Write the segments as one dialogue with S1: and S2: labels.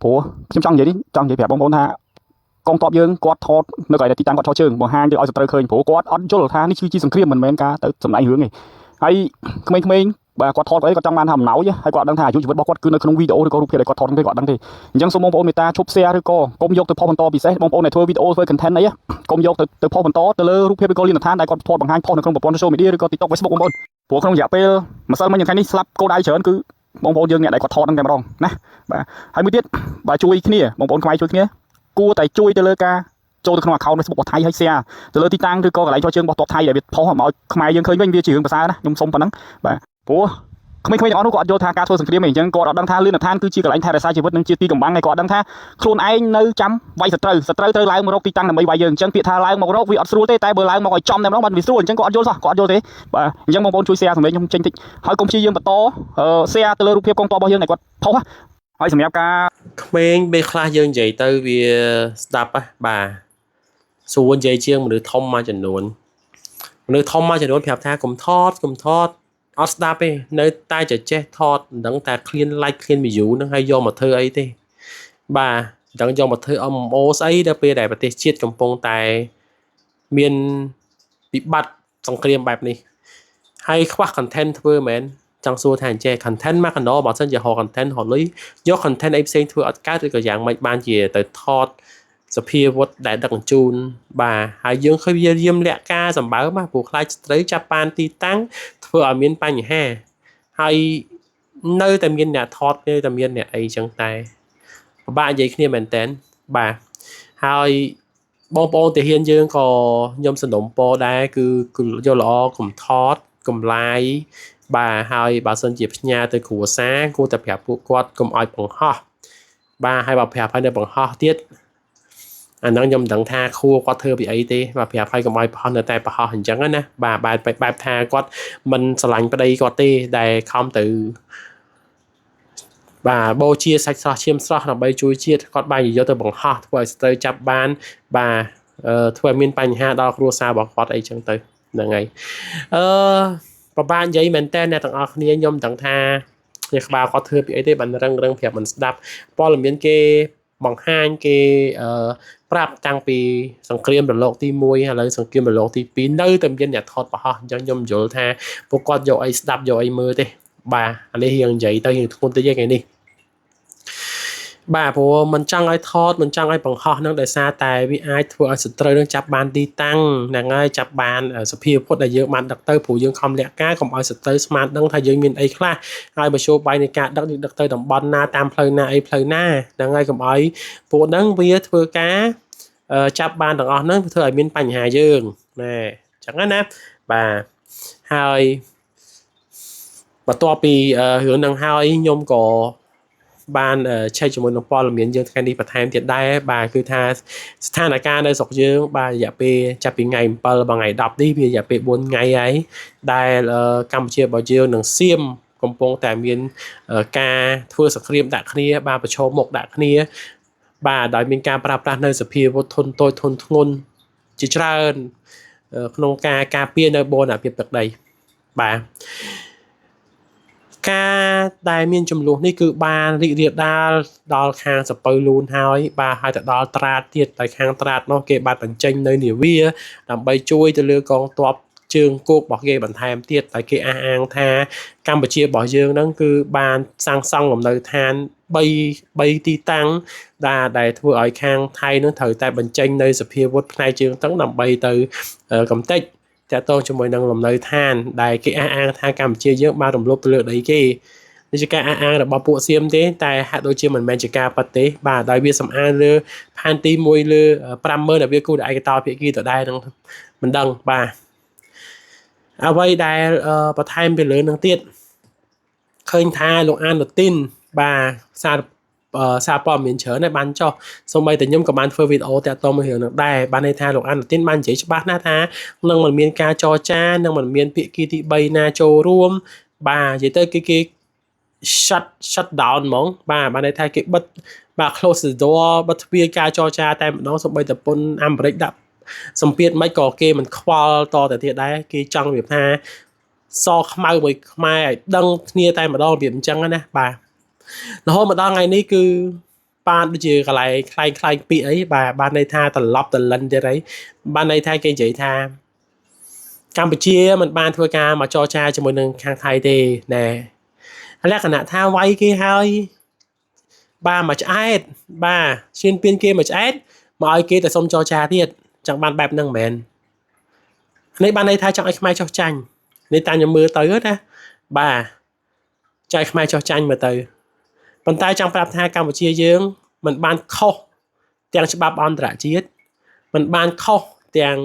S1: ព្រោះខ្ញុំចង់និយាយនេះចង់និយាយប្រាប់បងប្អូនថាកងទ័ពយើងគាត់ថតនៅកន្លែងទីតាំងគាត់ថតជើងបង្ហាញទៅឲ្យសត្រូវឃើញព្រោះគាត់អត់យល់ថានេះគឺជាសង្គ្រាមមិនមែនការទៅសម្ដែងរឿងទេហើយក្មេងៗបាទគាត់ថតអីគាត់ចង់បានថាអំណោយហើយគាត់ដឹងថាអាយុជីវិតរបស់គាត់គឺនៅក្នុងវីដេអូឬក៏រូបភាពដែលគាត់ថតហ្នឹងទេគាត់ដឹងទេអញ្ចឹងសូមបងប្អូនមេត្តាឈប់ share ឬក៏កុំយកទៅផុសបន្តពិសេសបងប្អូនដែលធ្វើវីដេអូធ្វើ content អីកុំយកទៅផុសបន្តទៅលើរូបភាពឬក៏លៀនដ្ឋានដែលគាត់ថតបង្ហាញផុសនៅក្នុងប្រព័ន្ធ social media ឬក៏ TikTok Facebook បងប្អូនព្រោះក្នុងរយៈពេលម្សិលមិញថ្ងៃនេះស្លាប់គោដៅច្រើនគឺបងប្អូនយើងអ្នកដែលគាត់ថតហ្នឹងតែម្ដងណាបាទហើយមួយទៀតបើជួយគ្នាបងប្អូនខ្មែរជួយគ្នាគួរតែជួយទៅលើការចូលទៅក្នុង account Facebook របស់ថៃហើយ share ទៅលើទីតាំងឬក៏កន្លែងចោះជើងរបស់ទ័ពថៃដែលវាផុសមកឲ្យខ្មែរយើងឃើញវិញវាជារឿងប្រសើរណាខ្ញុំសុំប៉ុណ្ណឹងបាទព្រោះក្មេងៗទាំងអស់នោះគាត់អត់យល់ថាការធ្វើសង្គ្រាមអីអញ្ចឹងគាត់អត់ដឹងថាលឿនដ្ឋានគឺជាកន្លែងថែរក្សាជីវិតនិងជាទីកំបាំងហើយគាត់អត់ដឹងថាខ្លួនឯងនៅចាំវាយសត្រូវត្រូវឡើងមករកទីតាំងដើម្បីវាយយើងអញ្ចឹងពាក្យថាឡើងមករកវាអត់ស្រួលទេតែបើឡើងមកឲ្យចំតែម្ដងបានវាស្រួលអញ្ចឹងគាត់អត់យល់សោះគាត់អត់យល់ទេបាទអញ្ចឹងបងប្អូនជួយ share សម្លេងខ្ញុំចេញតិចហើយកុំព្យាយាមបន្ត share ទៅលើរូបភាពកងទ័ពរបស់យើងដែលគាត់ផុសហើយសម្រាប់ការ
S2: ក្មេងពេលខ្លះយើងនិយាយទៅវាស្ដាប់បាទសួរនិយាយជាងមនុស្សធំមួយចំនួនប្រាប់ថាកុំថតអត់ស្ដាប់ទេនៅតែចេះថតមិនដឹងតែឃ្លាន like ឃ្លាន view ហ្នឹងហើយយកមកធ្វើអីទេបាទមិនដឹងយកមកធ្វើ MMO ស្អីដល់ពេលដែលប្រទេសជាតិកំពុងតែមានវិបត្តិសង្គ្រាមបែបនេះហើយខ្វះ content ធ្វើមែនចង់សួរថាអញ្ចេះ content មកកណ្ដោបើសិនជាហៅ content ហៅលុយយក content អីផ្សេងធ្វើអត់កើតឬក៏យ៉ាងម៉េចបានជាទៅថតសភាវុធដែលដឹកជញ្ជូនបាទហើយយើងឃើញវាយាមលាក់ការសម្បើមព្រោះខ្លាចស្ត្រីចាប់បានទីតាំងធ្វើឲ្យមានបញ្ហាហើយនៅតែមានអ្នកថតនៅតែមានអ្នកអីចឹងតែពិបាកនិយាយគ្នាមែនតើបាទហើយបងប្អូនទាហានយើងក៏ខ្ញុំសន្ទុំពរដែរគឺយកល្អកុំថតកំឡាយបាទហើយបើសិនជាផ្ញើទៅគ្រួសារគួរតែប្រាប់ពួកគាត់កុំឲ្យបង្ហោះបាទហើយបើប្រាប់ឲ្យនៅបង្ហោះទៀតអាហ្នឹងខ្ញុំមិនដឹងថាគ្រូគាត់ធ្វើពីអីទេបាទប្រាប់ឲ្យកុំឲ្យប្រហោះនៅតែប្រហោះអញ្ចឹងណាបាទបែបថាគាត់មិនស្រឡាញ់ប្តីគាត់ទេដែលខំទៅបាទបូជាសាច់ស្រស់ឈាមស្រស់ដើម្បីជួយជាតិគាត់បានយកទៅបង្ហោះធ្វើឲ្យស្ត្រីចាប់បានបាទធ្វើឲ្យមានបញ្ហាដល់គ្រួសាររបស់គាត់អីចឹងទៅហ្នឹងហើយប្រហែលនិយាយមែនតើអ្នកទាំងអស់គ្នាខ្ញុំដឹងថានេះក្បាលគាត់ធ្វើពីអីទេបានរឹងប្រាប់មិនស្ដាប់ព័ត៌មានគេបង្ហាញគេប្រាប់តាំងពីសង្គ្រាមរលកទី1ឥឡូវសង្គ្រាមរលកទី2នៅតែមានអ្នកថតប្រហោះអញ្ចឹងខ្ញុំយល់ថាពួកគាត់យកអីស្ដាប់យកអីមើលទេបាទអានេះរៀងនិយាយទៅរៀងធ្ងន់តិចថ្ងៃនេះបាទព្រោះមិនចង់ឲ្យថតមិនចង់ឲ្យបង្ហោះនឹងដោយសារតែវាអាចធ្វើឲ្យសត្រូវនឹងចាប់បានទីតាំងហ្នឹងហើយចាប់បានសភាវុធដែលយើងបានដឹកទៅព្រោះយើងខំលាក់ការកុំឲ្យសត្រូវស្មានដឹងថាយើងមានអីខ្លះហើយមធ្យោបាយនៃការដឹកទៅតំបន់ណាតាមផ្លូវណាអីផ្លូវណាហ្នឹងហើយកុំឲ្យពួកហ្នឹងវាធ្វើការចាប់បានទាំងអស់ហ្នឹងធ្វើឲ្យមានបញ្ហាយើងណែអញ្ចឹងណាបាទហើយបន្ទាប់ពីរឿងហ្នឹងហើយខ្ញុំក៏បានឆែកជាមួយនឹងព័ត៌មានយើងថ្ងៃនេះបន្ថែមទៀតដែរបាទគឺថាស្ថានភាពនៅស្រុកយើងបាទរយៈពេលចាប់ពីថ្ងៃ7ដល់ថ្ងៃ10នេះវារយៈពេល4ថ្ងៃហើយដែលកម្ពុជារបស់យើងនឹងសៀមកំពុងតែមានការធ្វើសង្គ្រាមដាក់គ្នាបាទប្រឈមមុខដាក់គ្នាបាទដោយមានការប្រើប្រាស់នៅសភាវុធធុនតូចធុនធ្ងន់ជាច្រើនក្នុងការពារនៅបូរណភាពទឹកដីបាទការដែលមានចំនួននេះគឺបានរីករាលដាលដល់ខាងសពៅលូនហើយបាទហើយទៅដល់ត្រាតទៀតតែខាងត្រាតនោះគេបានបញ្ចេញនៅនាវាដើម្បីជួយទៅលើកងទ័ពជើងគោករបស់គេបន្ថែមទៀតតែគេអះអាងថាកម្ពុជារបស់យើងហ្នឹងគឺបានសាងសង់លំនៅឋាន3ទីតាំងដែលធ្វើឲ្យខាងថៃនឹងត្រូវតែបញ្ចេញនៅសភាវុធផ្នែកជើងទឹកដើម្បីទៅកំទេចតាក់ទងជាមួយនឹងលំនៅឋានដែលគេអះអាងថាកម្ពុជាយើងបានរំលោភទៅលើដីគេនេះជាការអះអាងរបស់ពួកសៀមទេតែហាក់ដូចជាមិនមែនជាការប៉ັດទេបាទដោយវាសំអាងលើផែនទីមួយលើ 50000 ដែលវាគូឯកតោភាគីទៅដែរនឹងមិនដឹងបាទអ្វីដែលបន្ថែមពីលើនឹងទៀតឃើញថាលោកអានលូទីនបាទសារព័ត៌មានច្រើនដែរបានចុះសូម្បីតែខ្ញុំក៏បានធ្វើវីដេអូតាក់ទងមួយរឿងនោះដែរបានន័យថាលោកអានលូទីនបាននិយាយច្បាស់ណាស់ថានឹងមិនមានការចរចានឹងមិនមានភាគីទី3ណាចូលរួមបាទនិយាយទៅគេ shut down ហ្មងបាទបានន័យថាគេបិទបាទ close the door បិទទ្វារការចរចាតែម្ដងសូម្បីតែពន្ធអាមេរិកដាក់សម្ពាធមិនក៏គេមិនខ្វល់តទៅទៀតដែរគេចង់និយាយថាសខ្មៅមួយខ្មែរឲ្យដឹងគ្នាតែម្ដងរបៀបអញ្ចឹងណាបាទរហូតមកដល់ថ្ងៃនេះគឺ banដូចជាកន្លែងខ្លែងពាក្យអីបាទបានន័យថាត្រឡប់ទៅលិនទៀតអីបានន័យថាគេនិយាយថាកម្ពុជាមិនបានធ្វើការមកចរចាជាមួយនឹងខាងថៃទេណែលក្ខណៈថាវាយគេហើយបាទមកឆ្អែតបាទឈានពៀនគេមកឆ្អែតមកឲ្យគេតែសុំចរចាទៀតចង់បានបែបហ្នឹងមែននេះបានន័យថាចង់ឲ្យខ្មែរចោះចាញ់នេះតាមខ្ញុំមើលទៅណាបាទចង់ឲ្យខ្មែរចោះចាញ់មើលទៅប៉ុន្តែចង់ប្រាប់ថាកម្ពុជាយើងមិនបានខុសទាំងច្បាប់អន្តរជាតិមិនបានខុសទាំង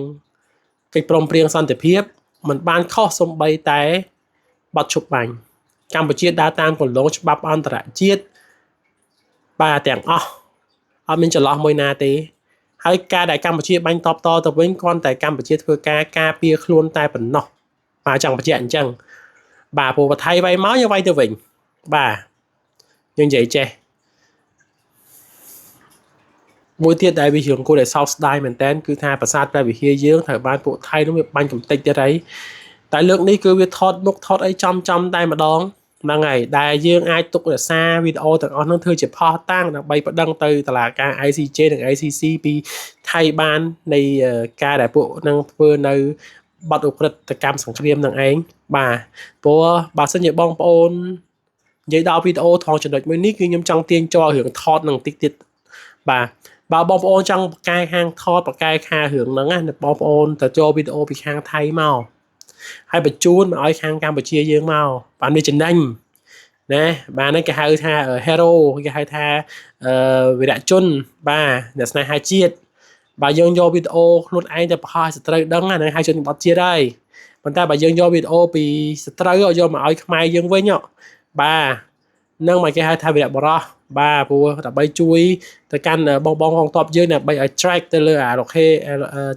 S2: កិច្ចព្រមព្រៀងសន្តិភាពមិនបានខុសសំបីតែបទឈប់បាញ់កម្ពុជាដើរតាមគន្លងច្បាប់អន្តរជាតិបាទទាំងអស់អត់មានចន្លោះមួយណាទេហើយការដែលកម្ពុជាបាញ់តបតទៅវិញគ្រាន់តែកម្ពុជាធ្វើការពារខ្លួនតែប៉ុណ្ណោះបាទចង់បញ្ជាក់អញ្ចឹងបាទព្រោះប្រថៃវាយមកយើងវាយទៅវិញបាទយើងនិយាយចេះមួយទៀតដែលវារឿងគួរតែសោកស្ដាយមែនតើគឺថាប្រាសាទព្រះវិហារយើងត្រូវបានពួកថៃនោះវាបាញ់កំទេចទៀតហើយតែលើកនេះគឺវាថតមុខថតអីចំតែម្ដងហ្នឹងហើយដែលយើងអាចទុករក្សាវីដេអូទាំងអស់នោះធ្វើជាផុសតាំងដើម្បីប្តឹងទៅតុលាការ ICJ និង ICC ពីថៃបាននៃការដែលពួកនឹងធ្វើនៅបទឧក្រិដ្ឋកម្មសង្គ្រាមនឹងឯងបាទព្រោះបើសិនជាបងប្អូននិយាយដល់វីដេអូថតចំណុចមួយនេះគឺខ្ញុំចង់ទាញចូលរឿងថតនឹងតិចទៀតបាទបើបងប្អូនចង់បកកែខាងថតបកកែខាងរឿងហ្នឹងណាបងប្អូនទៅចូលវីដេអូពីខាងថៃមកហើយបញ្ជូនមកឲ្យខាងកម្ពុជាយើងមកបានវាចំណេញណាបាទហ្នឹងគេហៅថា hero គេហៅថាវីរៈជនបាទអ្នកស្នេហាជាតិបើយើងយកវីដេអូខ្លួនឯងទៅបង្ហោះឲ្យសត្រូវដឹងហ្នឹងហៅជនបទជាតិហើយប៉ុន្តែបើយើងយកវីដេអូពីសត្រូវយកមកឲ្យខ្មែរយើងវិញបាទនឹងមកគេហៅថាវីរៈបរោះបាទព្រោះដើម្បីជួយទៅកាន់បងកងទ័ពយើងដើម្បីឲ្យ track ទៅលើអារ៉ូខេ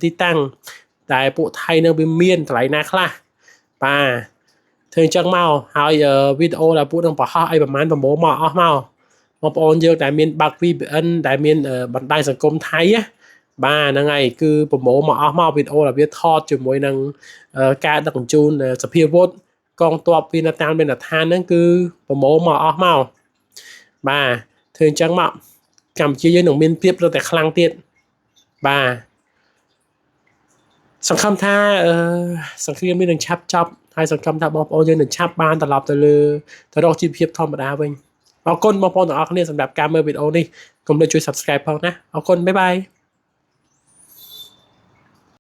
S2: ទីតាំងតែពួកថៃនៅវាមានកន្លែងណាខ្លះបាទធ្វើអញ្ចឹងមកហើយវីដេអូដែលពួកនឹងបង្ហោះអីប្រហែលប្រមូលមកអស់មកបងប្អូនយើងដែលមានបាក់ VPN ដែលមានបណ្ដាញសង្គមថៃបាទហ្នឹងហើយគឺប្រមូលមកអស់មកវីដេអូដែលវាថតជាមួយនឹងការដឹកជញ្ជូនសភាវុធកងទ័ពពីនៅតាមមានដ្ឋានហ្នឹងគឺប្រមូលមកអស់មកបាទធ្វើអញ្ចឹងមកកម្ពុជាយើងនឹងមានភាពរត់តែខ្លាំងទៀតបាទសង្ឃឹមថាសង្គ្រាមនេះនឹងឆាប់ចប់ហើយសង្ឃឹមថាបងប្អូនយើងនឹងឆាប់បានត្រឡប់ទៅរកជីវភាពធម្មតាវិញអរគុណបងប្អូនទាំងអស់គ្នាសម្រាប់ការមើលវីដេអូនេះកុំភ្លេចជួយ Subscribe ផងណាអរគុណបាយបាយ